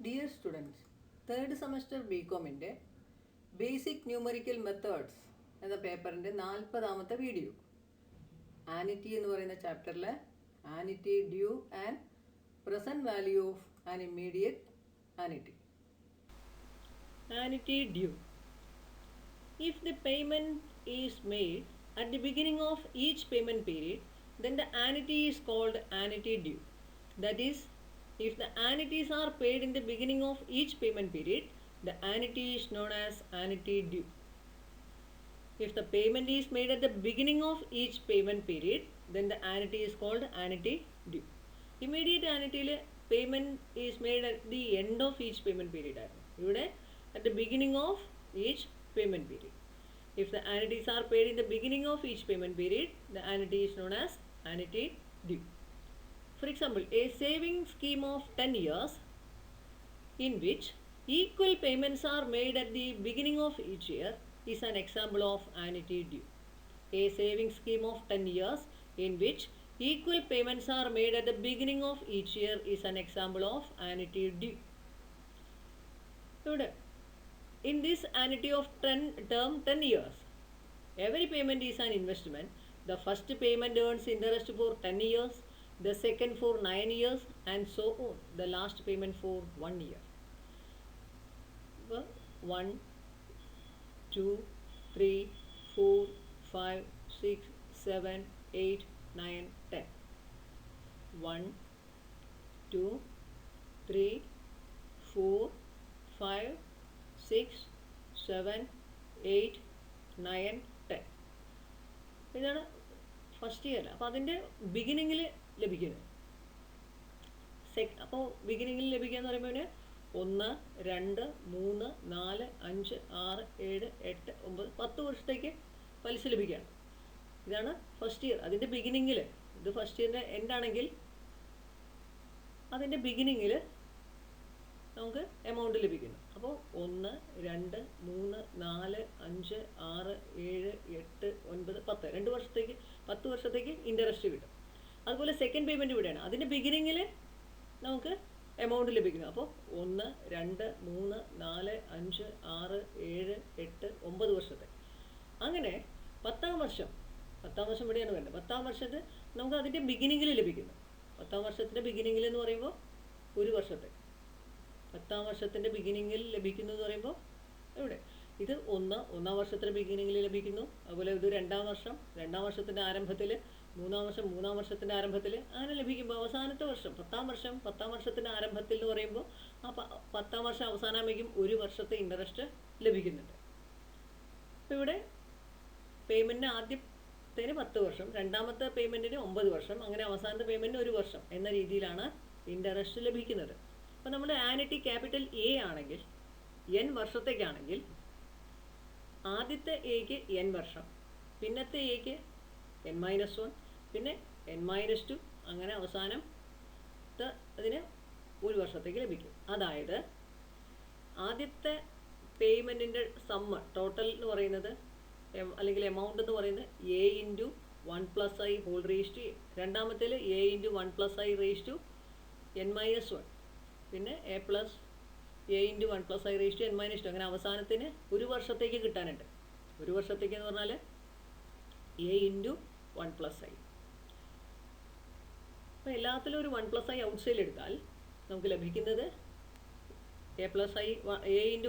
Dear students, third semester B കോമിൻ്റെ basic numerical methods എന്ന പേപ്പറിൻ്റെ 40ാമത്തെ വീഡിയോ. ആനിറ്റി എന്ന് പറയുന്ന ചാപ്റ്ററിലെ annuity, due and present value of an immediate annuity. Anity due. If the payment is made at the beginning of each payment period, then the anity is called anity due. That is, if the annuities are paid in the beginning of each payment period, the annuity is known as annuity due. If the payment is made at the beginning of each payment period, then the annuity is called annuity due. Immediate annuity payment is made at the end of each payment period. Here, at the beginning of each payment period. If the annuities are paid in the beginning of each payment period, the annuity is known as annuity due. For example, a saving scheme of 10 years in which equal payments are made at the beginning of each year is an example of annuity due. A saving scheme of 10 years in which equal payments are made at the beginning of each year is an example of annuity due. In this annuity of term 10 years, every payment is an investment. The first payment earns interest for 10 years, the second for 9 years, and so on. The last payment for 1 year. 1, 2, 3, 4, 5, 6, 7, 8, 9, 10. 1, 2, 3, 4, 5, 6, 7, 8, 9, 10. ഇതാണ് first year. അപ്പോൾ അതിൻ്റെ ബിഗിനിങ്ങിൽ ലഭിക്കുന്നത്. അപ്പോൾ ബിഗിനിങ്ങിൽ ലഭിക്കുക എന്ന് പറയുമ്പോൾ 1, 2, 3, 4, 5, 6, 7, 8, 9, 10 വർഷത്തേക്ക് പലിശ ലഭിക്കുകയാണ്. ഇതാണ് ഫസ്റ്റ് ഇയർ. അതിൻ്റെ ബിഗിനിങ്ങിൽ, ഇത് ഫസ്റ്റ് ഇയറിൻ്റെ എൻഡാണെങ്കിൽ അതിൻ്റെ ബിഗിനിങ്ങിൽ നമുക്ക് എമൗണ്ട് ലഭിക്കുന്നു. അപ്പോൾ 1, 2, 3, 4, 5, 6, 7, 8, 9, 10, 2 വർഷത്തേക്ക് 10 വർഷത്തേക്ക് ഇൻട്രസ്റ്റ് കിട്ടും. അതുപോലെ സെക്കൻഡ് പേയ്മെൻറ്റ് ഇവിടെയാണ്. അതിൻ്റെ ബിഗിനിങ്ങിൽ നമുക്ക് എമൗണ്ട് ലഭിക്കുന്നു. അപ്പോൾ 1, 2, 3, 4, 5, 6, 7, 8, 9 വർഷത്തെ. അങ്ങനെ 10ാം വർഷം ഇവിടെയാണ് വേണ്ടത്. 10ാം വർഷത്തിൽ നമുക്ക് അതിൻ്റെ ബിഗിനിങ്ങിൽ ലഭിക്കുന്നു. 10ാം വർഷത്തിൻ്റെ ബിഗിനിങ്ങിൽ എന്ന് പറയുമ്പോൾ 1 വർഷത്തെ. 10ാം വർഷത്തിൻ്റെ ബിഗിനിങ്ങിൽ ലഭിക്കുന്നു എന്ന് പറയുമ്പോൾ ഇവിടെ ഇത് 1ാം വർഷത്തിൻ്റെ ബിഗിനിങ്ങിൽ ലഭിക്കുന്നു. അതുപോലെ ഇത് 2ാം വർഷത്തിൻ്റെ ആരംഭത്തിൽ, 3ാം വർഷത്തിൻ്റെ ആരംഭത്തിൽ, അങ്ങനെ ലഭിക്കുമ്പോൾ അവസാനത്തെ വർഷം 10ാം വർഷത്തിൻ്റെ ആരംഭത്തിൽ എന്ന് പറയുമ്പോൾ ആ 10ാം വർഷം അവസാനമാകും 1 വർഷത്തെ ഇൻട്രസ്റ്റ് ലഭിക്കുന്നുണ്ട്. അപ്പോൾ ഇവിടെ പേയ്മെൻറ്റിന് ആദ്യത്തേന് 10 വർഷം, രണ്ടാമത്തെ പേയ്മെൻറ്റിന് 9 വർഷം, അങ്ങനെ അവസാനത്തെ പേയ്മെൻറ്റിന് 1 വർഷം എന്ന രീതിയിലാണ് ഇൻട്രസ്റ്റ് ലഭിക്കുന്നത്. അപ്പോൾ നമ്മുടെ ആനുറ്റി ക്യാപിറ്റൽ എ ആണെങ്കിൽ, n വർഷത്തേക്കാണെങ്കിൽ ആദ്യത്തെ എക്ക് n വർഷം, പിന്നത്തെ എക്ക് n-1, പിന്നെ n-2, അങ്ങനെ അവസാനം അതിന് 1 വർഷത്തേക്ക് ലഭിക്കും. അതായത് ആദ്യത്തെ പേയ്മെൻറ്റിൻ്റെ സമ്മ് ടോട്ടൽ എന്ന് പറയുന്നത്, അല്ലെങ്കിൽ എമൗണ്ട് എന്ന് പറയുന്നത് a × 1 + i whole raise to a. രണ്ടാമത്തേൽ a × 1 + i raise to n-1, പിന്നെ a × 1 + i raise to n-2, അങ്ങനെ അവസാനത്തിന് 1 വർഷത്തേക്ക് കിട്ടാനുണ്ട്. 1 വർഷത്തേക്ക് എന്ന് പറഞ്ഞാൽ a × 1 + i. അപ്പോൾ എല്ലാത്തിലും ഒരു 1 + i ഔട്ട് സൈഡിൽ എടുത്താൽ നമുക്ക് ലഭിക്കുന്നത് a ×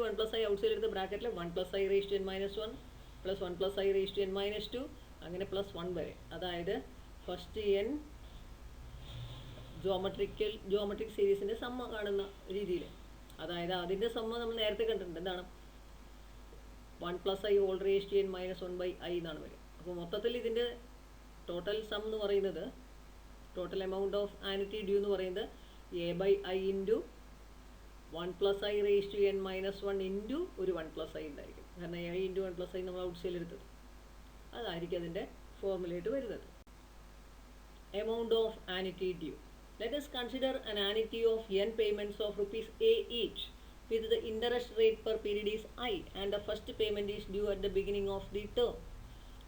1 + i ഔട്ട് സൈഡിൽ എടുത്ത് ബ്രാക്കറ്റിൽ 1 + i raise to n-1 + 1 + i raise to n-2, അങ്ങനെ +1 വരെ. അതായത് ഫസ്റ്റ് n ജോമെട്രിക് സീരീസിൻ്റെ സമ്മ കാണുന്ന രീതിയിൽ. അതായത് അതിൻ്റെ സമ്മ നമ്മൾ നേരത്തെ കണ്ടിട്ടുണ്ട്. എന്താണ്? 1 + i whole raise to n-1/i എന്നാണ് വരിക. അപ്പോൾ മൊത്തത്തിൽ ഇതിൻ്റെ ടോട്ടൽ സം എന്ന് പറയുന്നത്, total amount of annuity due എന്ന് പറയുന്നത് a/i × 1 + i raise to n-1 into ഒരു 1 + i ഉണ്ടായിരിക്കും. കാരണം a × 1 + i നമ്മൾ ഔട്ട് സൈഡിൽ എടുത്തത്. അതായിരിക്കും അതിൻ്റെ ഫോർമുലയായിട്ട് വരുന്നത്. Amount of annuity due. Let us consider an annuity of n payments of rupees a each, with the interest rate per period is I, and the first payment is due at the beginning of the term.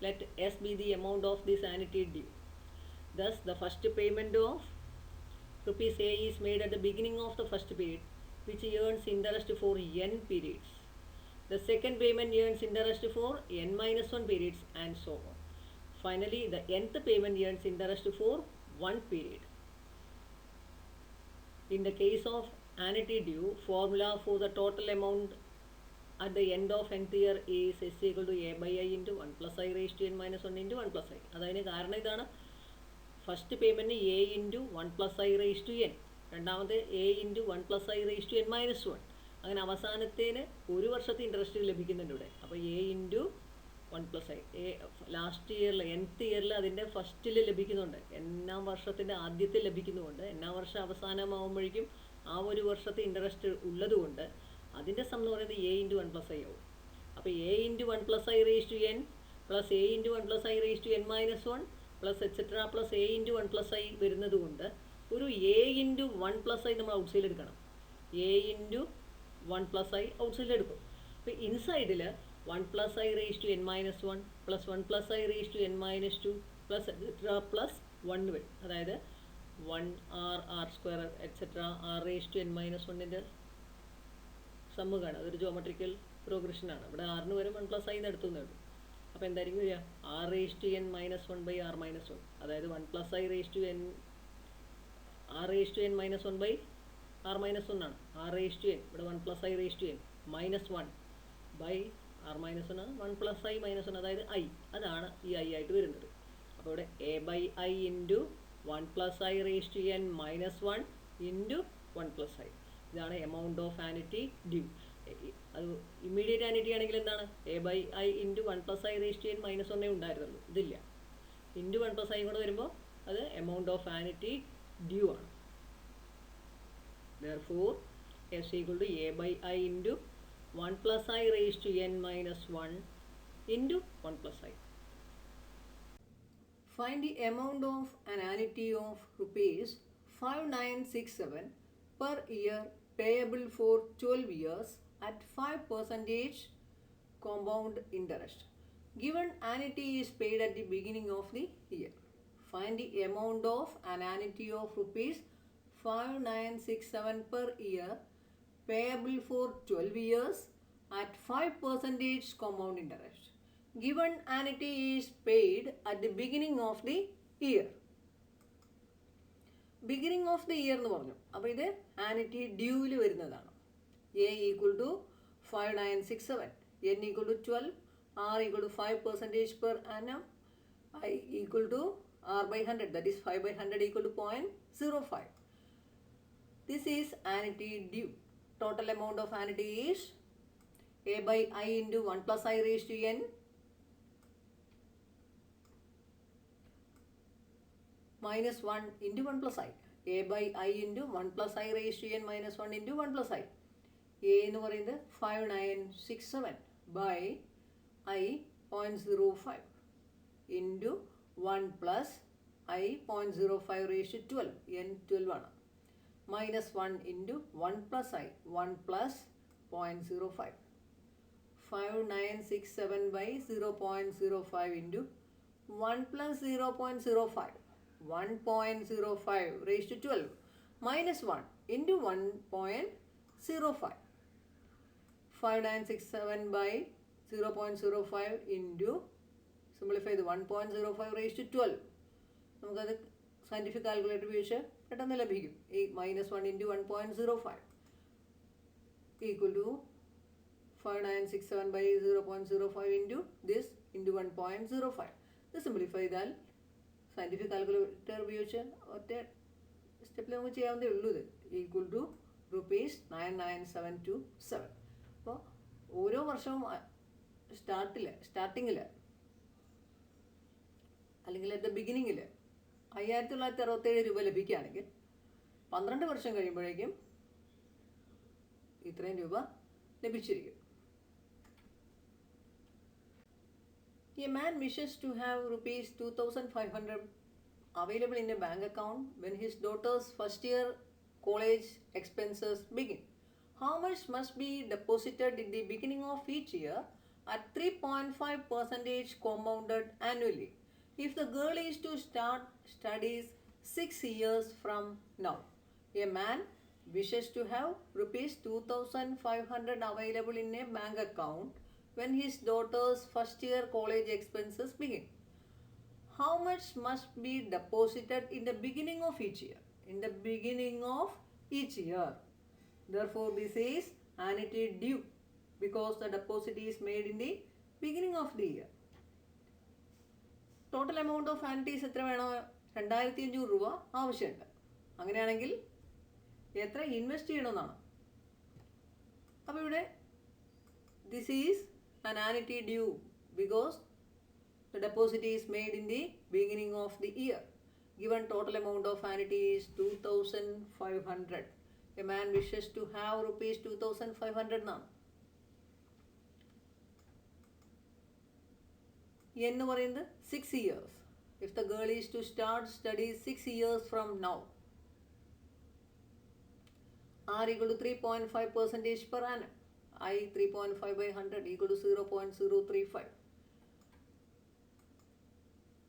Let S be the amount of this annuity due. Thus, the first payment of rupees a is made at the beginning of the first period, which earns interest for n periods. The second payment earns interest for n minus 1 periods, and so on. Finally, the nth payment earns interest for 1 period. In the case of annuity due, formula for the total amount at the end of nth year is S equal to A by I into 1 plus I raised to n minus 1 into 1 plus I. അതിന് കാരണം ഇതാണ്. First payment A into 1 plus I raise to N, രണ്ടാമത്തെ A into 1 plus I raise to N minus 1. അങ്ങനെ അവസാനത്തേന് ഒരു വർഷത്തെ interest ലഭിക്കുന്നുണ്ട് ഇവിടെ. അപ്പോൾ A into 1 plus I last ഇയറിൽ nth ഇയറിൽ അതിൻ്റെ ഫസ്റ്റിൽ ലഭിക്കുന്നുണ്ട്, എന്നാം വർഷത്തിൻ്റെ ആദ്യത്തിൽ ലഭിക്കുന്നുണ്ട്. എന്നാം വർഷം അവസാനമാകുമ്പോഴേക്കും ആ ഒരു വർഷത്തെ ഇൻട്രസ്റ്റ് ഉള്ളതുകൊണ്ട് അതിൻ്റെ സം എന്ന് പറയുന്നത് എ ഇൻറ്റു 1 പ്ലസ് ഐ ആവും. അപ്പോൾ A into 1 plus I raise to N plus A into 1 plus I raise to N minus 1 plus etcetera plus A into 1 plus I വരുന്നത് കൊണ്ട് ഒരു എ ഇൻറ്റു 1 പ്ലസ് ഐ നമ്മൾ out സൈഡിൽ എടുക്കണം. A into 1 plus I out സൈഡിൽ എടുക്കും. അപ്പോൾ ഇൻസൈഡിൽ 1 plus I raise to N minus 1 plus 1 plus I raise to N minus 2 plus etcetera plus 1 വരും. അതായത് 1 R square etcetera R raise to N minus 1ൻ്റെ സമ്മ് കാണാം. അതൊരു ജോമെട്രിക്കൽ പ്രോഗ്രഷനാണ്. ഇവിടെ ആറിന് വരും 1 പ്ലസ് ഐ എന്ന് എടുത്തുന്നേ ഉള്ളൂ. അപ്പോൾ എന്തായിരിക്കും വരിക? R raise to N minus 1 by R minus 1. അതായത് 1 plus I raise to N R raise to N minus 1 by R minus 1 ആണ്. ആർ റേസ് ടു എൻ ഇവിടെ 1 plus I raise to N minus 1 by R minus 1 ആണ് 1 plus I minus 1, അതായത് I. അതാണ് ഈ I ആയിട്ട് വരുന്നത്. അപ്പോൾ ഇവിടെ A by I into 1 plus I raise to N minus 1 into 1 plus I. ഇതാണ് എമൗണ്ട് ഓഫ് ആനുറ്റി ഡ്യൂ. അത് ഇമ്മീഡിയറ്റ് ആനുറ്റി ആണെങ്കിൽ എന്താണ്? A by I into 1 plus I raise to N minus 1 ഉണ്ടായിരുന്നുള്ളൂ, ഇതില്ല. ഇൻറ്റു 1 പ്ലസ് ഐ കൂടെ വരുമ്പോൾ അത് amount of annuity due ആണ്. Therefore, S equal to A by I into 1 plus I raised to n minus 1 into 1 plus I. Find the amount of an annuity of rupees 5967 per year payable for 12 years at 5% compound interest. Given annuity is paid at the beginning of the year. Find the amount of an annuity of rupees 5967 per year payable for 12 years at 5% compound interest. Given annuity is paid at the beginning of the year. Beginning of the year എന്ന് പറഞ്ഞു. അപ്പോൾ ഇത് annuity ഡ്യൂവിൽ വരുന്നതാണ്. A equal to 5967, N equal to 12, R equal to 5% per annum, I equal to R by 100, that is 5 by 100 equal to 0.05. This is annuity due. Total amount of annuity is A by I into 1 plus I raised to n minus 1 into 1 plus I. A by I into 1 plus I raised to n minus 1 into 1 plus I. A എന്ന് പറയുന്നത് 5967 by I 0.05 into 1 plus I 0.05 raised to 12, n 12 ആണ്. Minus 1 into 1 plus I, 1 plus 0.05. 5967 by 0.05 into 1 plus 0.05. 1.05 raised to 12 minus 1 into 1.05. 5967 by 0.05 into, simplify the 1.05 raised to 12. നമുക്കത് scientific calculator ഉപയോഗിച്ച് പെട്ടെന്ന് ലഭിക്കും. ഈ minus 1 into 1.05 equal to 5967 by 0.05 into this into 1.05. ഇത് simplify ചെയ്താൽ scientific calculator ഉപയോഗിച്ച് ഒറ്റ സ്റ്റെപ്പിൽ നമുക്ക് ചെയ്യാവുന്നതേ ഉള്ളൂ. ഇത് ഈക്വൽ ടു ₹99727. അപ്പോൾ ഓരോ വർഷവും സ്റ്റാർട്ടിങ്ങിൽ അല്ലെങ്കിൽ അറ്റ് ദ ബിഗിനിങ്ങിൽ 5967 രൂപ ലഭിക്കുകയാണെങ്കിൽ 12 വർഷം കഴിയുമ്പോഴേക്കും ഇത്രയും രൂപ ലഭിച്ചിരിക്കും. A man wishes to have ₹2,500 available in a bank account when his daughter's first year college expenses begin. How much must be deposited at the beginning of each year at 3.5% compounded annually if the girl is to start studies 6 years from now? A man wishes to have rupees 2500 available in a bank account when his daughter's first year college expenses begin. How much must be deposited in the beginning of each year? In the beginning of each year. Therefore, this is annuity due because the deposit is made in the beginning of the year. Total amount of annuities എത്ര വേണം? 2500 രൂപ ആവശ്യമുണ്ട്. അങ്ങനെയാണെങ്കിൽ എത്ര invest ചെയ്യണമെന്നാണ്. അപ്പോൾ ഇവിടെ this is an annuity due because the deposit is made in the beginning of the year. Given total amount of annuity is 2500. A man wishes to have rupees 2500 now. എന്ന് പറയുന്നത് 6 years. If the girl is to start studies 6 years from now, R equal to 3.5% per annum. I 3.5 by 100 equal to 0.035.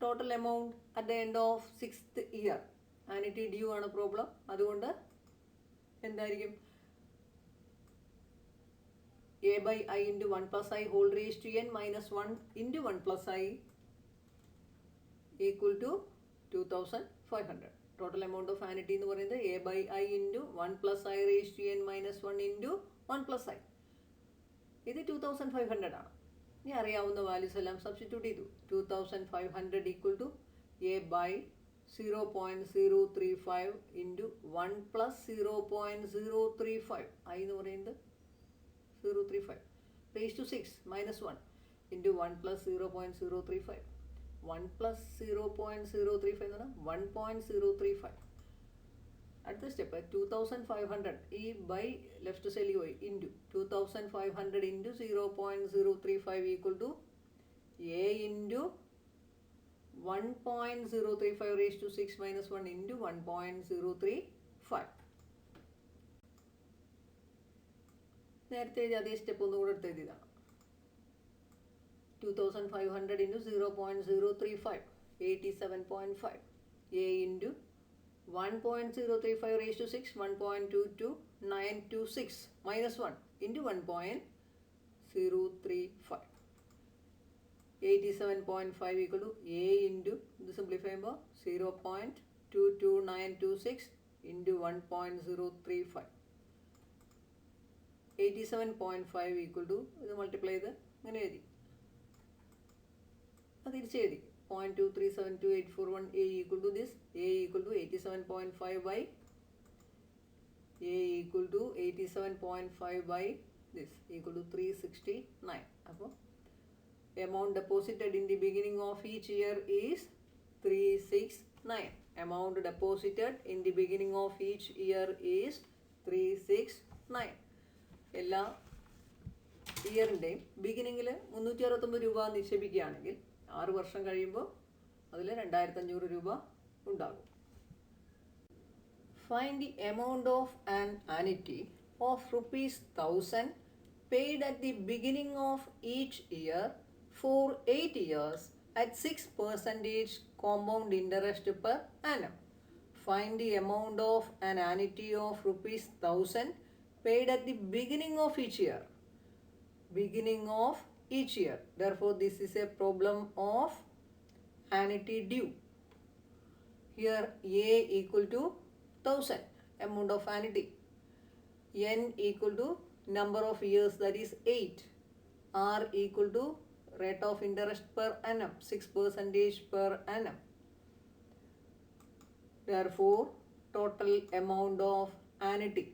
Total amount at the end of 6th year. Annuity due ആണ് problem. അതുകൊണ്ട് എന്തായിരിക്കും? A by I into 1 plus I whole raised to n minus 1 into 1 plus I equal to 2500. Total amount of annuity എന്ന് പറയുന്നത് A by I into 1 plus I raised to n minus 1 into 1 plus I. ഇത് 2500 ആണ്. ഇനി അറിയാവുന്ന values എല്ലാം substitute ചെയ്തു. 2500 equal to A by 0.035 into 1 plus 0.035 I എന്ന് പറയുന്നത് 035 raise to 6 minus 1 into 1 plus 0.035 1 plus 0.035 എന്ന് പറഞ്ഞാൽ 1.035. അടുത്ത സ്റ്റെപ്പ് 2500 ഈ ബൈ ലെഫ്റ്റ് സൈഡിൽ പോയി into 2500 into 0.035 equal to A into 1.035 raise to 6 minus 1 into 1.035. നേരത്തെ എഴുതി അതേ സ്റ്റെപ്പ് ഒന്നുകൂടെ എടുത്ത് എഴുതിയതാണ്. 2500 into 0.035 87.5 A into 1.035 raised to 6 1.22926 minus 1 into 1.035. 87.5 equal to A into this simplify by 0.22926 into 1.035. 87.5 equal to this multiply the അങ്ങനെ എഴുതി. അത് തിരിച്ചെഴുതി 0.2372841 A equal to this. A equal to 87.5 by A equal to 87.5 by this equal to 369. അപ്പോൾ amount deposited in the beginning of each year is 369. Amount deposited in the beginning of each year is 369. എല്ലാ ഇയറിൻ്റെയും ബിഗിനിങ്ങിൽ 369 രൂപ നിക്ഷേപിക്കുകയാണെങ്കിൽ 6 വർഷം കഴിയുമ്പോൾ അതിൽ 2500 രൂപ ഉണ്ടാകും. Find the amount of an annuity of rupees 1000 paid at the beginning of each year for 8 years at 6% compound interest per annum. Find the amount of an annuity of rupees 1000 paid at the beginning of each year. Beginning of each year. Therefore, this is a problem of annuity due. Here A equal to 1000 amount of annuity. N equal to number of years, that is 8. R equal to rate of interest per annum 6% per annum. Therefore, total amount of annuity.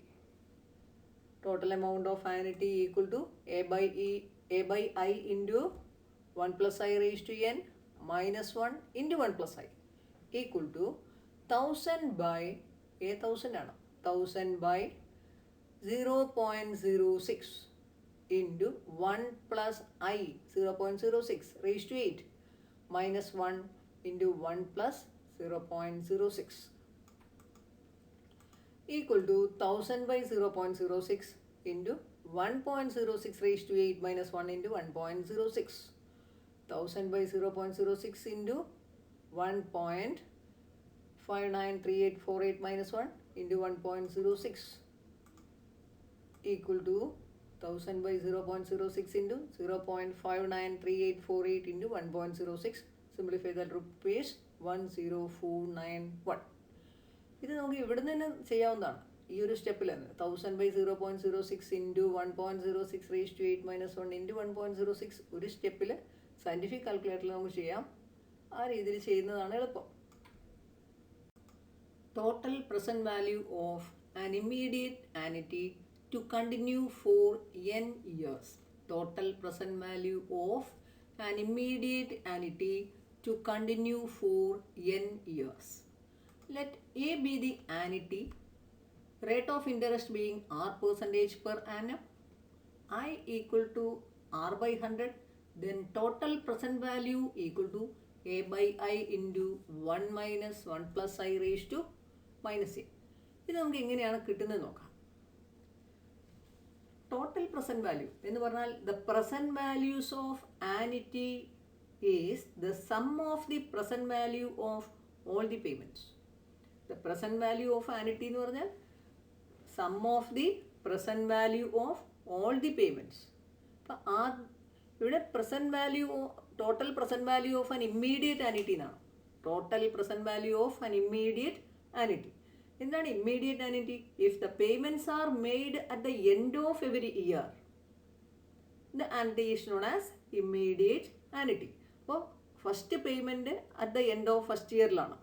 Total amount of annuity equal to A by I into 1 plus I raised to n minus 1 into 1 plus I equal to 1000 by 1000 by 0.06 into 1 plus I 0.06 raised to 8 minus 1 into 1 plus 0.06 equal to 1000 by 0.06 into 1.06 raised to 8 minus 1 into 1.06. 1000 by 0.06 into 1.593848 minus 1 into 1.06. equal to 1000 by 0.06 into 0.593848 into 1.06. Simplify that, rupees 10491. ഇത് നമുക്ക് ഇവിടെ നിന്ന് തന്നെ ചെയ്യാവുന്നതാണ്. ഈ ഒരു സ്റ്റെപ്പിൽ തന്നെ 1000 by 0.06 into 1.06 raised to 8 minus 1 into 1.06 ഒരു സ്റ്റെപ്പിൽ സയൻറ്റിഫിക് കാൽക്കുലേറ്ററിൽ നമുക്ക് ചെയ്യാം. ആ രീതിയിൽ ചെയ്യുന്നതാണ് എളുപ്പം. Total present value of an immediate annuity to continue for n years. Total present value of an immediate annuity to continue for n years. Let A be the annuity, rate of interest being R percentage per annum, I equal to R by 100, then total present value equal to A by I into 1 minus 1 plus I raised to minus A. ഇത് നമുക്ക് എങ്ങനെയാണ് കിട്ടുന്നത് നോക്കാം. Total present value എന്ന് പറഞ്ഞാൽ the present values of annuity is the sum of the present value of all the payments. The present value of annuity എന്ന് പറഞ്ഞാൽ sum of the present value of all the payments. അപ്പം ഇവിടെ present value total present value of an immediate annuity എന്നാണ്. Total present value of an immediate annuity. എന്താണ് immediate annuity? If the payments are made at the end of every year, the annuity is known as immediate annuity. അപ്പോൾ first payment at the end of first ഇയറിലാണ്.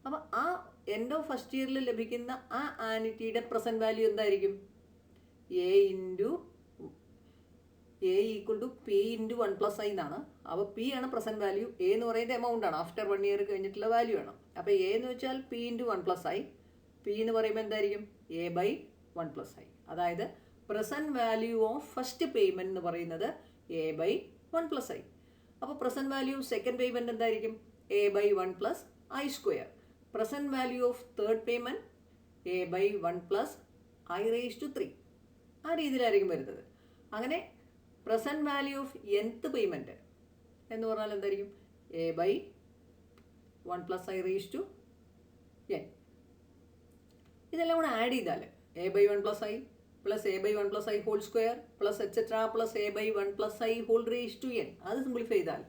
അപ്പോൾ ആ end of first ഇയറിൽ ലഭിക്കുന്ന ആ ആനിറ്റിയുടെ present value എന്തായിരിക്കും? A equal to P into 1 plus I എന്നാണ്. അപ്പോൾ പി ആണ് പ്രസൻറ്റ് വാല്യൂ. എ എന്ന് പറയുന്നത് എമൗണ്ട് ആണ്, ആഫ്റ്റർ 1 year കഴിഞ്ഞിട്ടുള്ള വാല്യൂ ആണ്. അപ്പോൾ എ എന്ന് വെച്ചാൽ P into 1 plus I. P എന്ന് പറയുമ്പോൾ എന്തായിരിക്കും? A by 1 plus I. അതായത് present value of first payment എന്ന് പറയുന്നത് എ ബൈ 1 plus I. അപ്പോൾ പ്രസൻറ്റ് വാല്യൂ സെക്കൻഡ് പേയ്മെൻറ്റ് എന്തായിരിക്കും? A by 1 plus I square. Present value of third payment A by 1 plus I raised to 3. ആ രീതിയിലായിരിക്കും വരുന്നത്. അങ്ങനെ present value of nth payment എന്ന് പറഞ്ഞാൽ എന്തായിരിക്കും? A by 1 plus I raised to n. ഇതെല്ലാം കൂടെ ആഡ് ചെയ്താൽ A by 1 plus I plus A by 1 plus I whole square plus etcetera plus A by 1 plus I whole raise to n. അത് simplify ചെയ്താൽ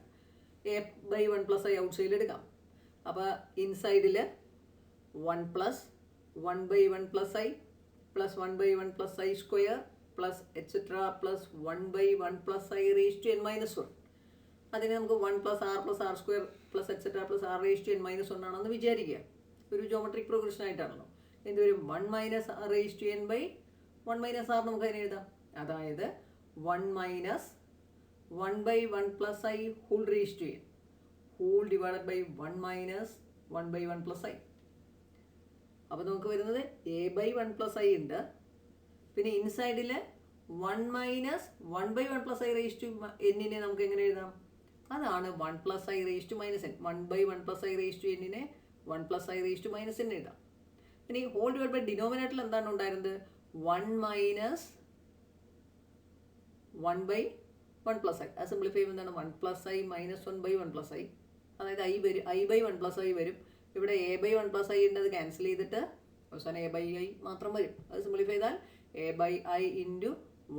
A by 1 plus I out സൈഡിൽ എടുക്കാം. അപ്പോൾ ഇൻസൈഡിൽ 1 plus 1 by 1 plus I plus 1 by 1 plus I square plus etcetera plus 1 by 1 plus I raised to n minus 1. അതിന് നമുക്ക് 1 plus r plus r square plus etcetera plus r raised to n minus 1 ആണെന്ന് വിചാരിക്കുക. ഒരു geometric progression ആയിട്ടാണല്ലോ. എന്തുവരും? 1 minus r raised to n by 1 minus r നമുക്ക് അതിനെ എഴുതാം. അതായത് 1 minus 1 by 1 plus I whole raised to n whole divided by 1 minus 1 by 1 plus I. അപ്പോൾ നമുക്ക് വരുന്നത് എ ബൈ 1 plus I ഉണ്ട്. പിന്നെ ഇൻസൈഡിൽ 1 minus 1 by 1 plus I raised to n-നെ നമുക്ക് എങ്ങനെ എഴുതാം? അതാണ് 1 plus I raised to minus n. 1 by 1 plus I raised to n-നെ 1 plus I raised to minus n എഴുതാം. പിന്നെ ഈ ഹോൾ ഡിവൈഡ് ബൈ ഡിനോമിനേറ്ററിൽ എന്താണ് ഉണ്ടായിരുന്നത്? 1 minus 1 by 1 plus I. അത് സിംപ്ലിഫൈ ചെയ്യുമ്പോൾ എന്താണ്? 1 plus I minus 1 by 1 plus I. അതായത് I by 1 plus I വരും. ഇവിടെ എ ബൈ 1 plus I ഉണ്ട്, അത് ക്യാൻസൽ ചെയ്തിട്ട് അവസാനം എ ബൈ ഐ മാത്രം വരും. അത് സിംപ്ലിഫൈ ചെയ്താൽ A by I into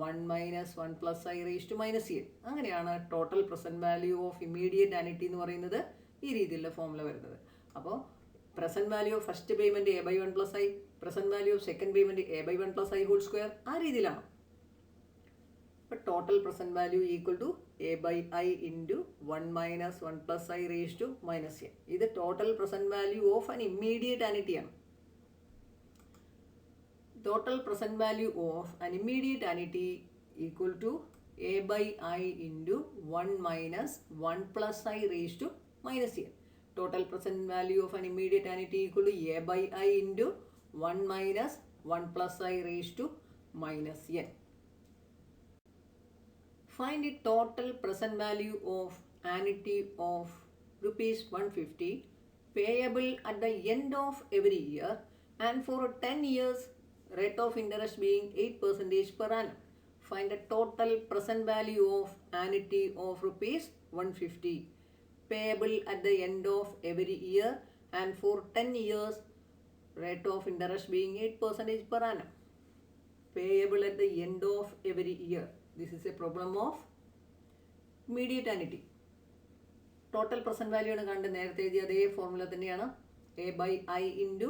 1 minus 1 plus I raised to minus n. അങ്ങനെയാണ് total present value of immediate annuity എന്ന് പറയുന്നത് ഈ രീതിയിലുള്ള ഫോമിൽ വരുന്നത്. അപ്പോൾ present value of first payment A by 1 plus I, present value of second payment A by 1 plus I whole square, ആ രീതിയിലാണ്. അപ്പോൾ total present value equal to A by I into 1 minus 1 plus I raised to minus n. ഇത് total present value of an immediate ആനിറ്റിയാണ്. Total present value of an immediate annuity equal to a by I into 1 minus 1 plus I raised to minus n. Total present value of an immediate annuity equal to a by I into 1 minus 1 plus I raised to minus n. Find the total present value of annuity of rupees 150 payable at the end of every year and for 10 years, rate of interest being 8% per annum. Find the total present value of annuity of rupees 150 payable at the end of every year and for 10 years, rate of interest being 8% per annum. payable at the end of every year. This is a problem of immediate annuity. Total present value ആണ് കണ്ട് നേരത്തെ എഴുതിയ അതേ formula തന്നെയാണ്. A by I into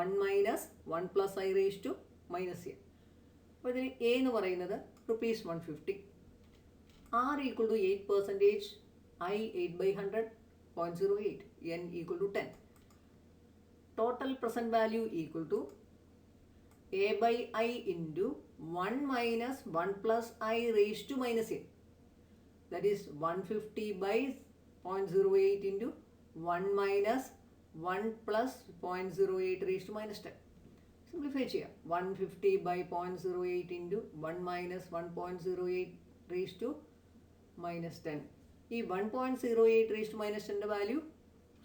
1 minus 1 plus I raise to minus A. അപ്പോൾ ഇതിന് A എന്ന് പറയുന്നത് ₹150. R equal to 8%, I 8/100, 0.08, N equal to 10. Total present value equal to A by I into 1 minus 1 plus I raise to minus A. That is 150 by 0.08 into 1 minus 1 plus 0.08 raised to minus 10. Simplify ചെയ്യാം. 150 by 0.08 into 1 minus 1.08 raised to minus 10. ഈ 1.08 raised to minus 10 value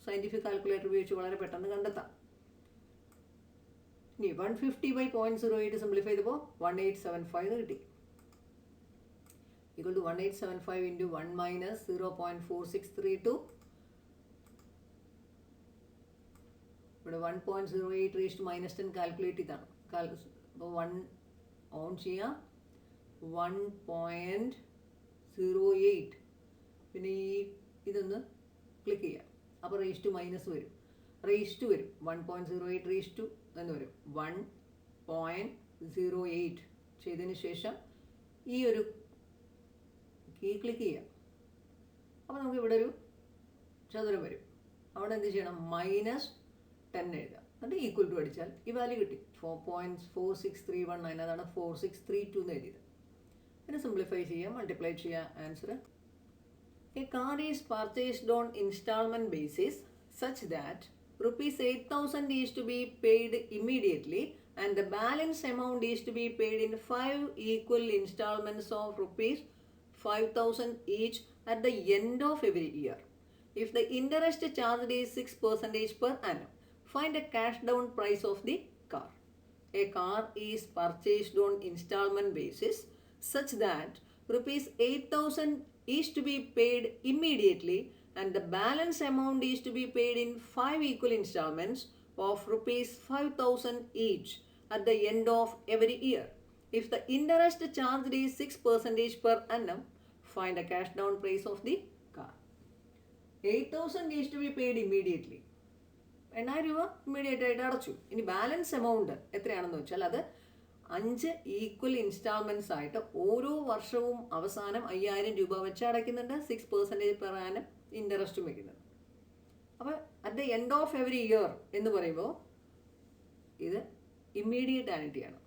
scientific calculator ഉപയോഗിച്ച് വളരെ പെട്ടെന്ന് കണ്ടെത്താം. ഇനി 150 by 0.08 simplify ചെയ്തപ്പോൾ 1875 കിട്ടി. Equal to 1875 into 1 minus 0.4632. ഇവിടെ 1.08 raised to minus 10 കാൽക്കുലേറ്റ് ചെയ്താണ്. അപ്പോൾ 1 ഓൺ ചെയ്യാം. 1.08 പിന്നെ ഇതൊന്ന് ക്ലിക്ക് ചെയ്യാം. അപ്പോൾ റേസ് ടു മൈനസ് വരും, റേസ് ടു വരും. 1.08 റേസ് ടു എന്ന് വരും. 1.08 ചെയ്തതിന് ശേഷം ഈ ഒരു കീ ക്ലിക്ക് ചെയ്യാം. അപ്പോൾ നമുക്ക് ഇവിടെ ഒരു ചതുരം വരും. അവിടെ എന്ത് ചെയ്യണം? -10 എഴുതാം. എന്നിട്ട് ഈക്വൽ ടു അടിച്ചാൽ ഈ വാല്യൂ കിട്ടി. 4.4631. അതാണ് 4632 എന്ന് എഴുതിയത്. പിന്നെ സിംപ്ലിഫൈ ചെയ്യാം, മൾട്ടിപ്ലൈ ചെയ്യാം. Answer: A car is purchased on instalment basis such that ₹8,000 is to be paid immediately and the balance amount is to be paid in 5 equal installments of ₹5,000 each at the end of every year. If the interest charged is 6% per annum, find a cash down price of the car. A car is purchased on installment basis such that ₹8,000 is to be paid immediately and the balance amount is to be paid in 5 equal installments of ₹5,000 each at the end of every year. If the interest charged is 6% per annum, find a cash down price of the car. 8,000 is to be paid immediately. 8,000 രൂപ immediate ആയിട്ട് അടച്ചു. ഇനി balance amount എത്രയാണെന്ന് വെച്ചാൽ അത് 5 equal instalments ആയിട്ട് ഓരോ വർഷവും അവസാനം 5,000 രൂപ വെച്ച് അടയ്ക്കുന്നുണ്ട്. 6% per annum ഇൻട്രസ്റ്റും വയ്ക്കുന്നുണ്ട്. അപ്പോൾ at the end of every year എന്ന് പറയുമ്പോൾ ഇത് ഇമ്മീഡിയറ്റ് ആനിറ്റിയാണ്.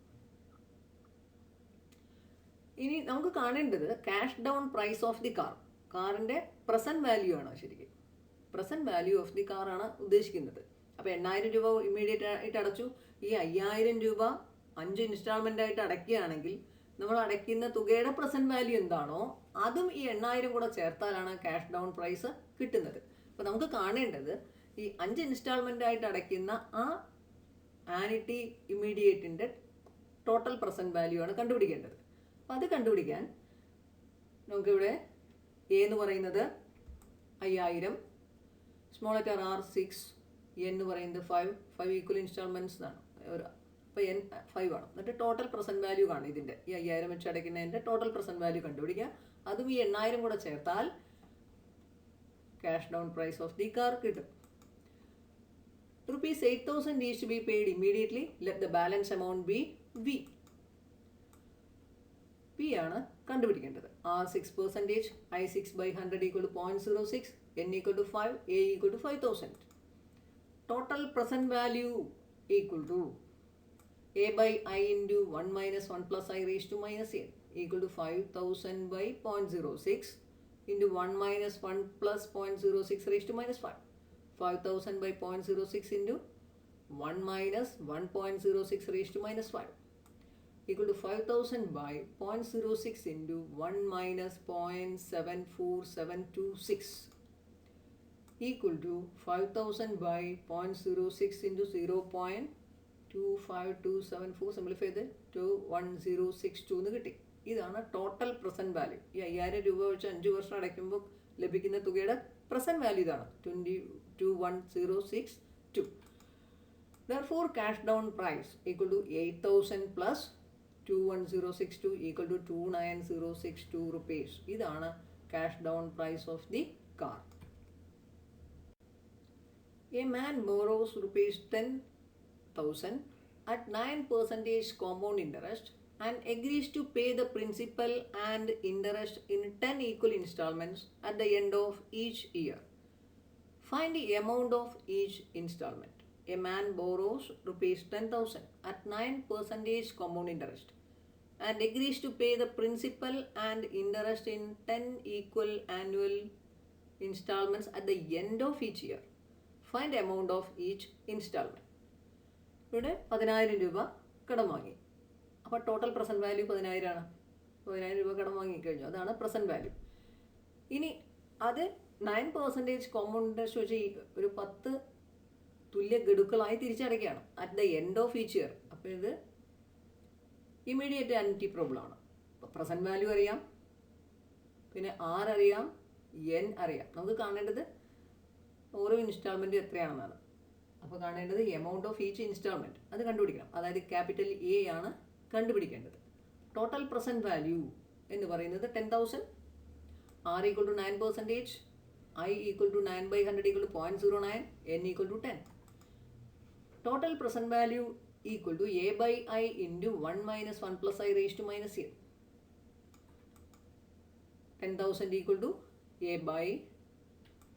ഇനി നമുക്ക് കാണേണ്ടത് cash down price of the car. കാറിൻ്റെ പ്രസൻറ്റ് വാല്യൂ ആണ്. ശരിക്കും പ്രസൻറ്റ് വാല്യൂ ഓഫ് ദി കാറാണ് ഉദ്ദേശിക്കുന്നത്. അപ്പോൾ 8,000 രൂപ ഇമ്മീഡിയറ്റ് ആയിട്ട് അടച്ചു. ഈ 5,000 രൂപ 5 ഇൻസ്റ്റാൾമെൻ്റ് ആയിട്ട് അടയ്ക്കുകയാണെങ്കിൽ നമ്മൾ അടയ്ക്കുന്ന തുകയുടെ പ്രസൻറ്റ് വാല്യൂ എന്താണോ അതും ഈ 8,000 കൂടെ ചേർത്താലാണ് ക്യാഷ് ഡൗൺ പ്രൈസ് കിട്ടുന്നത്. അപ്പോൾ നമുക്ക് കാണേണ്ടത് ഈ 5 ഇൻസ്റ്റാൾമെൻ്റ് ആയിട്ട് അടയ്ക്കുന്ന ആ ആനിറ്റി ഇമ്മീഡിയറ്റിൻ്റെ ടോട്ടൽ പ്രസൻറ്റ് വാല്യൂ ആണ് കണ്ടുപിടിക്കേണ്ടത്. അപ്പോൾ അത് കണ്ടുപിടിക്കാൻ നമുക്കിവിടെ എ എന്ന് പറയുന്നത് 5,000, സ്മോൾ ലെറ്റർ ആർ 6, എൻ എന്ന് പറയുന്നത് 5 ഈക്വൽ ഇൻസ്റ്റാൾമെൻറ്റ്സ് ആണ്. അപ്പോൾ എൻ 5 ആണ്. എന്നിട്ട് ടോട്ടൽ പ്രസൻറ്റ് വാല്യൂ കാണും. ഇതിൻ്റെ ഈ 5,000 വെച്ച് അടയ്ക്കുന്നതിൻ്റെ ടോട്ടൽ പ്രസൻറ്റ് വാല്യൂ കണ്ടുപിടിക്കുക. അതും ഈ 8,000 കൂടെ ചേർത്താൽ cash down price of the car കിട്ടും. ₹8,000 is to be paid immediately. Let the balance amount be V. P ആണ് കണ്ടുപിടിക്കേണ്ടത്. R 6%, I 6/100 equal to 0.06, N equal to 5, A equal to 5,000. Total present value equal to A by I into 1 minus 1 plus I raised to minus A equal to 5,000 by 0.06 into 1 minus 1 plus 0.06 raised to minus 5. 5,000 by 0.06 into 1 minus 1.06 raised to minus 5 equal to 5,000 by 0.06 into 1 minus 0.74726 equal to 5,000 by 0.06 into 0.25274. Simplify ചെയ്ത് 21062 എന്ന് കിട്ടി. ഇതാണ് total present value. ഈ 5,000 രൂപ വെച്ച് 5 വർഷം അടയ്ക്കുമ്പോൾ ലഭിക്കുന്ന തുകയുടെ പ്രസൻറ്റ് വാല്യൂ ഇതാണ് 21062. Therefore, cash down price equal to 8,000 plus 21062 equal to 29062 rupees. ഇതാണ് cash down price of the car. A man borrows rupees 10,000 at 9% compound interest and agrees to pay the principal and interest in 10 equal installments at the end of each year. Find the amount of each installment. A man borrows rupees 10,000 at 9% compound interest and agrees to pay the principal and interest in 10 equal annual installments at the end of each year. Find the amount of each installment. ഇവിടെ 10,000 രൂപ കടം വാങ്ങി. അപ്പോൾ total present value 10,000 ആണ്. 10,000 രൂപ കടം വാങ്ങിക്കഴിഞ്ഞു. അതാണ് present value. ഇനി അത് 9% കോമ്പൗണ്ട് ഇൻട്രസ്റ്റ് വെച്ച് ഒരു 10 തുല്യ ഗഡുക്കളായി തിരിച്ചടയ്ക്കുകയാണ് at the end of each year. അപ്പോൾ ഇത് ഇമ്മീഡിയറ്റ് ആൻറ്റി പ്രോബ്ലം ആണ്. അപ്പോൾ പ്രസൻറ്റ് വാല്യൂ അറിയാം, പിന്നെ ആർ അറിയാം, എൻ അറിയാം. നമുക്ക് കാണേണ്ടത് ഓരോ ഇൻസ്റ്റാൾമെൻറ്റും എത്രയാണെന്നാണ്. അപ്പോൾ കാണേണ്ടത് എമൗണ്ട് ഓഫ് ഈച്ച് ഇൻസ്റ്റാൾമെൻറ്റ് അത് കണ്ടുപിടിക്കണം. അതായത് ക്യാപിറ്റൽ എ ആണ് കണ്ടുപിടിക്കേണ്ടത്. ടോട്ടൽ പ്രസൻറ്റ് വാല്യൂ എന്ന് പറയുന്നത് 10,000, R equal to 9%, I equal to 9/100 equal to 0.09, N equal to 10. Total present value equal to A by I into 1 - 1 + i raised to -n. 10,000 equal to A by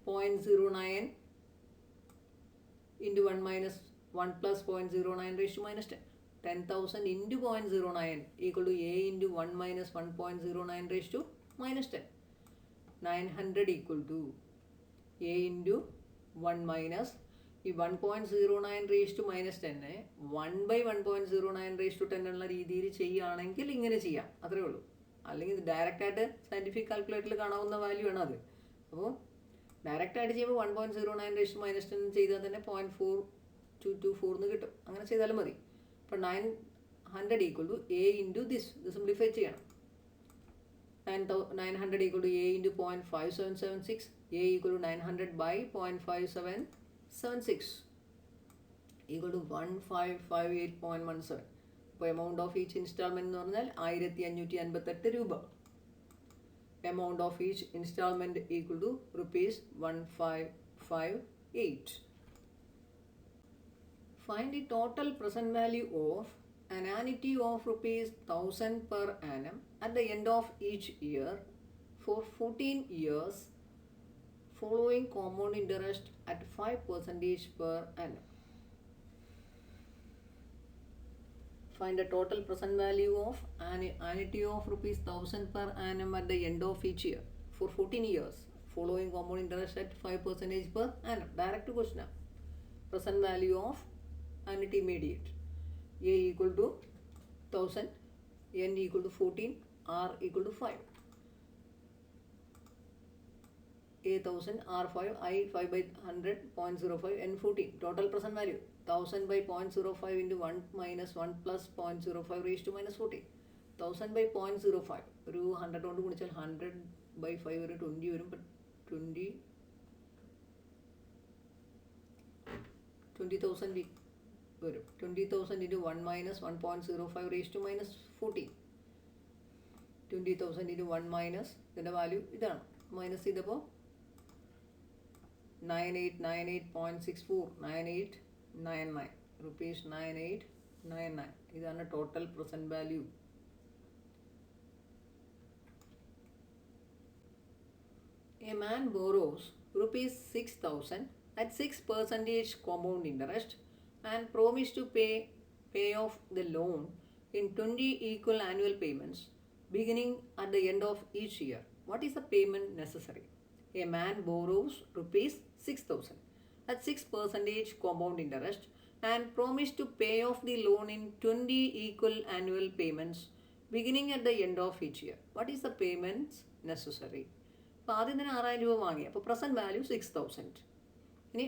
0.09 into 1 - 1 + 0.09 raised to -10. 10,000 into 0.09 equal to a into 1 - 1.09 raised to -10. 900 equal to a into 1 minus ഈ 1.09 raised to -10 1/1.09 raised to 10 എന്നുള്ള രീതിയിൽ ചെയ്യുകയാണെങ്കിൽ ഇങ്ങനെ ചെയ്യാം, അത്രേ ഉള്ളൂ. അല്ലെങ്കിൽ ഡയറക്റ്റായിട്ട് സയൻറ്റിഫിക് കാൽക്കുലേറ്ററിൽ കാണാവുന്ന വാല്യൂ ആണ് അത്. അപ്പോൾ ഡയറക്റ്റായിട്ട് ചെയ്യുമ്പോൾ 1.09 raised to -10 ചെയ്താൽ തന്നെ 0.4224 എന്ന് കിട്ടും. അങ്ങനെ ചെയ്താലും മതി. അപ്പോൾ 900 equal to A into this, ഇത് സിംപ്ലിഫൈ ചെയ്യണം. 900 equal to A into 0.5776, A equal to 900 by 0.5776 equal to 1558.17. അപ്പോൾ എമൗണ്ട് ഓഫ് ഈച്ച് ഇൻസ്റ്റാൾമെൻറ്റ് എന്ന് പറഞ്ഞാൽ 1558 രൂപ. Amount of each installment equal to rupees 1558. Find the total present value of an annuity of rupees 1,000 per annum at the end of each year for 14 years following compound interest at 5% per annum. Find the total present value of an annuity of rupees 1,000 per annum at the end of each year for 14 years following compound interest at 5% per annum. Direct question. Present value of annuity immediate. A equal to 1,000, N equal to 14, R equal to 5. A 1,000, R 5, I 5/100, 0.05, N 14. Total present value 1,000 by 0.05 into 1 minus 1 plus 0.05 raised to -14. 1,000 by 0.05 ഒരു 100 കൊണ്ട് ഗുണിച്ചാൽ 100/5 ഒരു 20 വരും. 20,000 വരും. 20,000 into 1 minus 1.05 raised to -14. 20,000 into 1 minus ഇതിൻ്റെ value ഇതാണ്. Minus ചെയ്തപ്പോൾ 9898.64 9899 rupees 9899. ഇതാണ് total present value. A man borrows rupees 6,000 at 6% compound interest and promise to pay off the loan in 20 equal annual payments beginning at the end of each year. What is the payment necessary? A man borrows rupees 6,000 at 6% compound interest and promise to pay off the loan in 20 equal annual payments beginning at the end of each year. What is the payments necessary? അപ്പോൾ ആദ്യം തന്നെ 6,000 രൂപ വാങ്ങി. അപ്പോൾ present value 6,000. ഇനി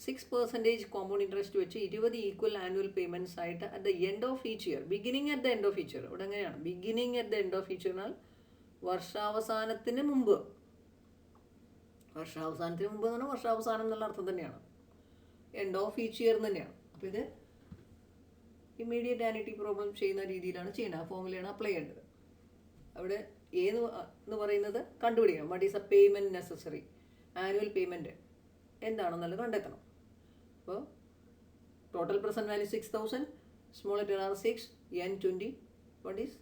6% compound interest വെച്ച് 20 equal annual payments ആയിട്ട് at the end of each year, beginning at the end of each year. ഇവിടെ എങ്ങനെയാണ് beginning at the end of each year എന്നാൽ വർഷാവസാനത്തിന് മുമ്പ്. വർഷാവസാനത്തിന് മുമ്പ് എന്ന് പറഞ്ഞാൽ വർഷാവസാനം എന്നുള്ള അർത്ഥം തന്നെയാണ്. എൻഡ് ഓഫ് ഈച്ച് ഇയർ തന്നെയാണ്. അപ്പോൾ ഇത് ഇമ്മീഡിയറ്റ് ആനിറ്റി പ്രോബ്ലം ചെയ്യുന്ന രീതിയിലാണ് ചെയ്യേണ്ടത്. ആ ഫോമുലയാണ് അപ്ലൈ ചെയ്യേണ്ടത്. അവിടെ എന്ന് പറയുന്നത് കണ്ടുപിടിക്കണം. What is A payment necessary, annual payment എന്താണെന്നുള്ളത് കണ്ടെത്തണം. അപ്പോൾ total present value 6000, small letter r 6, n 20. What is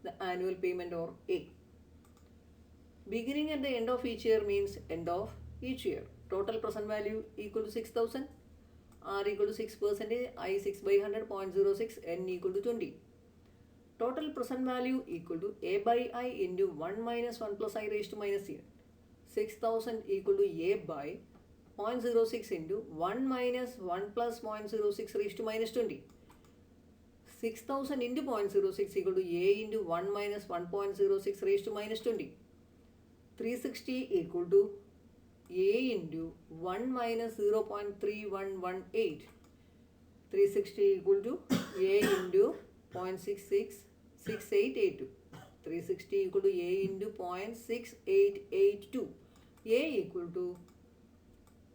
the annual payment or A? Beginning at the end of each year means end of each year. Total present value equal to 6000, R equal to 6%, I 6 by 100, 0.06, N equal to 20. Total present value equal to A by I into 1 minus 1 plus I raised to minus n. 6000 equal to A by 0.06 into 1 minus 1 plus 0.06 raised to minus 20. 6000 into 0.06 equal to A into 1 minus 1.06 raised to minus 20. 360 equal to A into 1 minus 0.3118. 360 equal to A into 0.666882. 360 equal to A into 0.6882. A equal to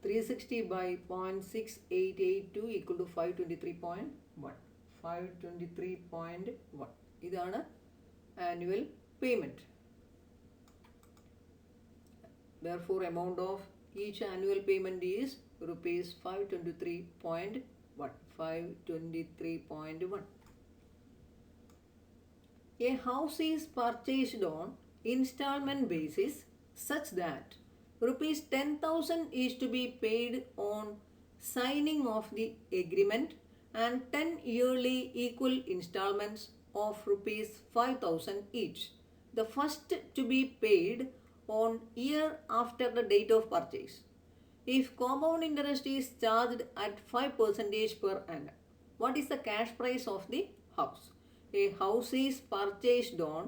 360 by 0.6882 equal to 523.1. 523.1. ഇതാണ് annual payment. Therefore, amount of each annual payment is rupees 523.1. 523.1. A house is purchased on installment basis such that rupees 10,000 is to be paid on signing of the agreement and 10 yearly equal installments of rupees 5,000 each. The first to be paid on year after the date of purchase. If compound interest is charged at 5% per annum. What is the cash price of the house? A house is purchased on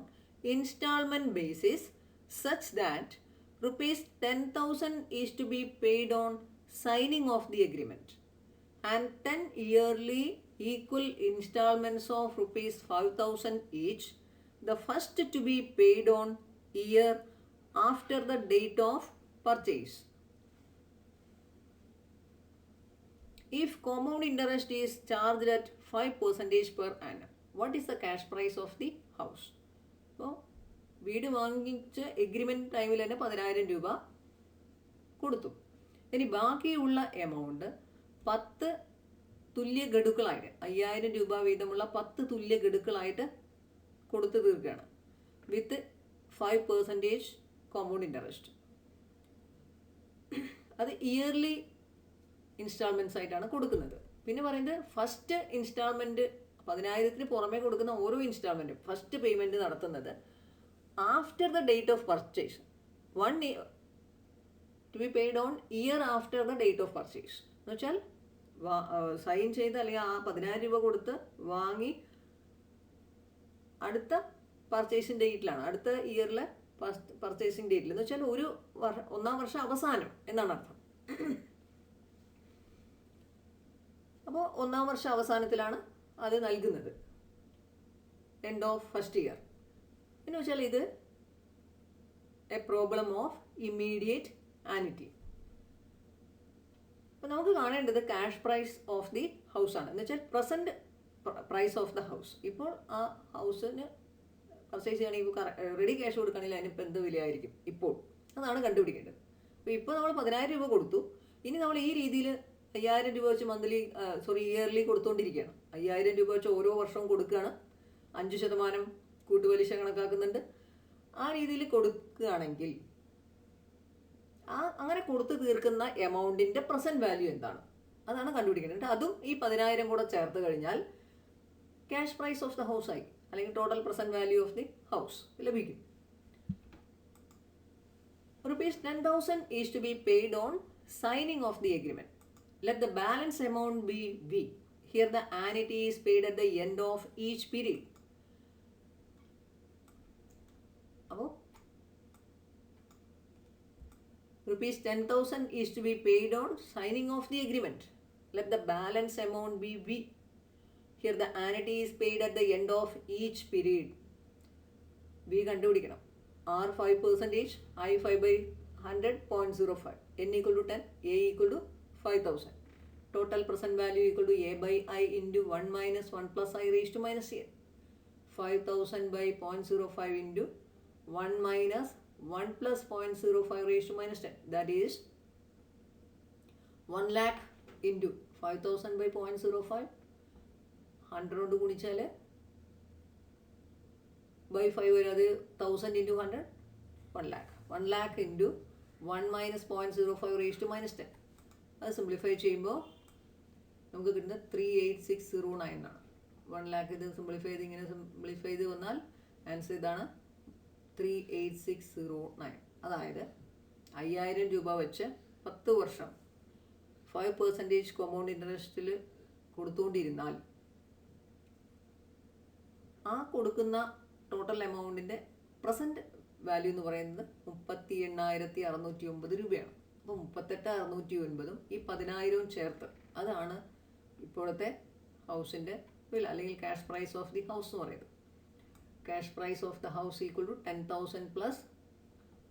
installment basis such that rupees 10,000 is to be paid on signing of the agreement and 10 yearly equal installments of rupees 5,000 each, the first to be paid on year after the date of purchase. If compound interest is charged at 5% per annum, what is the cash price of the house? So, വീട് വാങ്ങിച്ച agreement ടൈമിൽ തന്നെ 10,000 രൂപ കൊടുത്തു. ഇനി ബാക്കിയുള്ള amount 10 തുല്യ ഗഡുക്കളായിട്ട് 5,000 രൂപ വീതമുള്ള 10 തുല്യ ഗഡുക്കളായിട്ട് കൊടുത്തു തീർക്കുകയാണ് വിത്ത് 5% കോമ്പൗണ്ട് ഇൻട്രസ്റ്റ്. അത് ഇയർലി ഇൻസ്റ്റാൾമെൻറ്റ്സ് ആയിട്ടാണ് കൊടുക്കുന്നത്. പിന്നെ പറയുന്നത് ഫസ്റ്റ് ഇൻസ്റ്റാൾമെൻറ്റ് 10,000 പുറമേ കൊടുക്കുന്ന ഓരോ ഇൻസ്റ്റാൾമെൻറ്റും ഫസ്റ്റ് പേയ്മെൻറ്റ് നടത്തുന്നത് after the date of purchase. 1 year to be paid on year after the date of purchase. എന്ന് വെച്ചാൽ സൈൻ ചെയ്ത് അല്ലെങ്കിൽ ആ 10,000 രൂപ കൊടുത്ത് വാങ്ങി അടുത്ത പർച്ചേസിങ് ഡേറ്റിലാണ്, അടുത്ത ഇയറിലെ പർച്ചേസിങ് ഡേറ്റിൽ എന്ന് വെച്ചാൽ ഒന്നാം വർഷം അവസാനം എന്നാണ് അർത്ഥം. അപ്പോൾ ഒന്നാം വർഷ അവസാനത്തിലാണ് അത് നൽകുന്നത്, എൻഡ് ഓഫ് ഫസ്റ്റ് ഇയർ എന്ന് വെച്ചാൽ ഇത് a problem of immediate annuity. അപ്പോൾ നമുക്ക് കാണേണ്ടത് cash price of the house ആണ്. എന്ന് വെച്ചാൽ present price of the house. ഇപ്പോൾ ആ ഹൗസിന് പർച്ചേസ് ചെയ്യണമെങ്കിൽ റെഡി ക്യാഷ് കൊടുക്കുകയാണെങ്കിൽ അതിനിപ്പോൾ എന്ത് വിലയായിരിക്കും ഇപ്പോൾ, അതാണ് കണ്ടുപിടിക്കേണ്ടത്. അപ്പോൾ ഇപ്പോൾ നമ്മൾ 10,000 രൂപ കൊടുത്തു. ഇനി നമ്മൾ ഈ രീതിയിൽ 5,000 രൂപ വെച്ച് ഇയർലി കൊടുത്തുകൊണ്ടിരിക്കുകയാണ്. 5,000 രൂപ വെച്ച് ഓരോ വർഷവും കൊടുക്കുകയാണ്. 5% കൂട്ടുപലിശ കണക്കാക്കുന്നുണ്ട്. ആ രീതിയിൽ കൊടുക്കുകയാണെങ്കിൽ അങ്ങനെ കൊടുത്തു തീർക്കുന്ന എമൗണ്ടിൻ്റെ പ്രസൻറ്റ് വാല്യൂ എന്താണ്, അതാണ് കണ്ടുപിടിക്കേണ്ടത്. അതും ഈ 10,000 കൂടെ ചേർത്ത് കഴിഞ്ഞാൽ cash price of the house ആയി, അല്ലെങ്കിൽ total present value of the house ലഭിക്കും. Rupees 10,000 is to be paid on signing of the agreement. Let the balance amount be V. Here the annuity is paid at the end of each period. അപ്പോൾ rupees 10,000 is to be paid on signing of the agreement. Let the balance amount be V. Here the annuity is paid at the end of each period. V കണ്ടുപിടിക്കണം. R 5%, I 5 by 100, 0.05, N equal to 10, A equal to 5,000. total present value equal to a by I into 1 minus 1 plus I raised to minus n. 5000 by 0.05 into 1 minus 1 plus 0.05 raised to minus 10. That is 1 lakh into 5000 by 0.05. 100 കൊണ്ട് ഗുണിച്ചാൽ by 5 വരെ അത് 1000 into 100 1 lakh. 1 lakh into 1 minus 0.05 raised to minus 10. അത് simplify ചെയ്യുമ്പോൾ നമുക്ക് കിട്ടുന്നത് 38609 ആണ്. 1 lakh ഇത് സിംപ്ലിഫൈ ചെയ്ത് ഇങ്ങനെ സിംപ്ലിഫൈ ചെയ്ത് വന്നാൽ ആൻസർ ഇതാണ് 38609. അതായത് 5000 രൂപ വെച്ച് 10 വർഷം 5% കോമ്പൗണ്ട് ഇൻട്രസ്റ്റിൽ കൊടുത്തുകൊണ്ടിരുന്നാൽ ആ കൊടുക്കുന്ന ടോട്ടൽ എമൗണ്ടിൻ്റെ പ്രസൻറ്റ് വാല്യൂ എന്ന് പറയുന്നത് 38,609 രൂപയാണ്. അപ്പോൾ 38,609 ഈ 10,000 ചേർത്ത് അതാണ് ഇപ്പോഴത്തെ ഹൗസിൻ്റെ വില അല്ലെങ്കിൽ cash price of the house എന്ന് പറയുന്നത്. Cash price of the house equal to 10,000 plus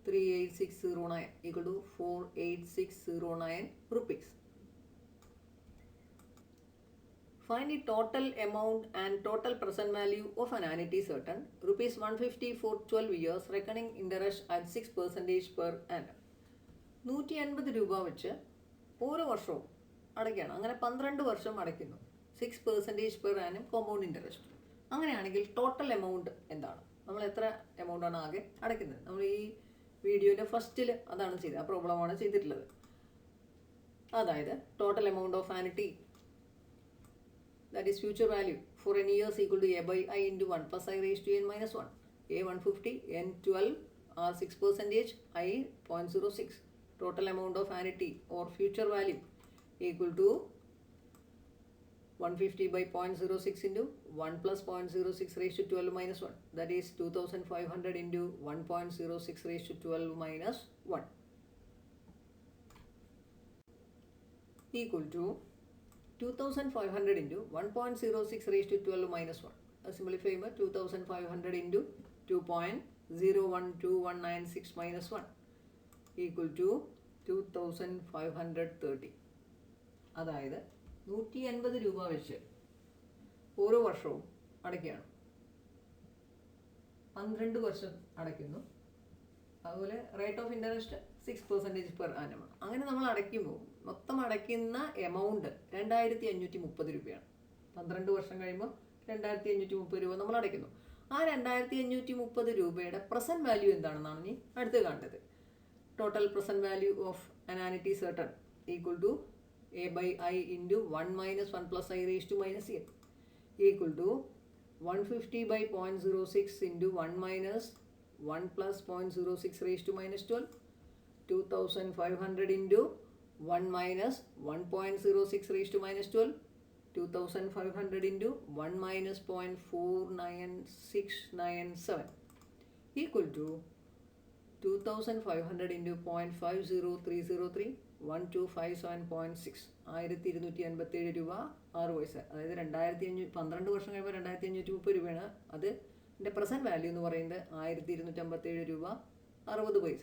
38609 equal to 48,609 rupees. Find the total amount and total present value of an annuity certain rupees 150 for 12 years reckoning interest at 6% per annum. 150 രൂപ വെച്ച് ഓരോ വർഷവും അടയ്ക്കുകയാണ്. അങ്ങനെ 12 വർഷം അടയ്ക്കുന്നു. 6% per annum compound interest. അങ്ങനെയാണെങ്കിൽ total amount എന്താണ്? നമ്മൾ എത്ര എമൗണ്ടാണ് ആകെ അടയ്ക്കുന്നത്? നമ്മൾ ഈ വീഡിയോയുടെ ഫസ്റ്റിൽ അതാണ് ചെയ്തത്, ആ പ്രോബ്ലമാണ് ചെയ്തിട്ടുള്ളത്. അതായത് total amount of annuity, that is future value for n years equal to a by I into 1 plus I raised to n minus 1. A 150, n 12 are 6%, I 0.06. Total amount of annuity or future value equal to 150 by 0.06 into 1 plus 0.06 raised to 12 minus 1. That is 2500 into 1.06 raised to 12 minus 1 equal to 2500 into 1.06 raised to 12 minus 1. Simplify 2500 into 2.012196 minus 1 equal to 2530. അതായത് 180 രൂപ വെച്ച് ഓരോ വർഷവും അടയ്ക്കുകയാണ്. 12 വർഷം അടയ്ക്കുന്നു. അതുപോലെ rate of interest 6% per annum ആണ്. അങ്ങനെ നമ്മൾ അടയ്ക്കുമ്പോൾ മൊത്തം അടയ്ക്കുന്ന എമൗണ്ട് 2530 രൂപയാണ്. 12 വർഷം കഴിയുമ്പോൾ 2530 രൂപ നമ്മൾ അടയ്ക്കുന്നു. ആ 2530 രൂപയുടെ പ്രസൻറ്റ് വാല്യൂ എന്താണെന്നാണ് ഇനി അടുത്ത് കാണേണ്ടത്. Total present value of an annuity certain equal to a by I into 1 minus 1 plus I raised to minus n equal to 150 by 0.06 into 1 minus 1 plus 0.06 raised to minus 12, 2500 into 1 minus 1.06 raised to minus 12, 2500 into 1 minus 0.49697 equal to 2500 into 0.50303 1257.6. 1287 രൂപ 6 പൈസ. അതായത് 12 വർഷം കഴിയുമ്പോൾ 2530 രൂപയാണ്. അത് എൻ്റെ present value എന്ന് പറയുന്നത് 1257 രൂപ 60 പൈസ.